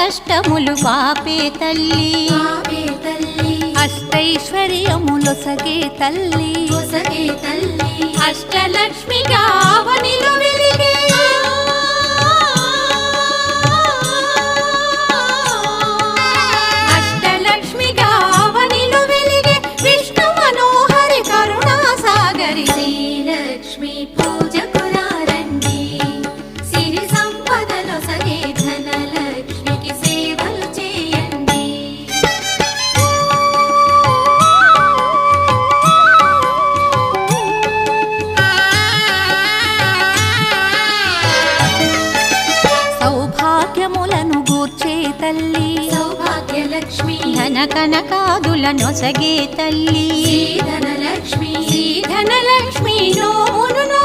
కష్టములు పాపే తల్లి అష్టైశ్వర్యములొసగే తల్లి అష్టలక్ష్మిగా అవనిలో వెలిగే అష్టలక్ష్మిగా అవనిలో వెలిగే విష్ణు మనోహరి కరుణా సాగరి శ్రీలక్ష్మి పూజకురారండి సిరి సంపదలో సగే ధనలక్ష్మికి సేవలు చేయండి సౌభాగ్యములను గూర్చే తల్లి సౌభాగ్యలక్ష్మి ధన కనకాదులనొసగే తల్లి ధనలక్ష్మి ధనలక్ష్మి నోమును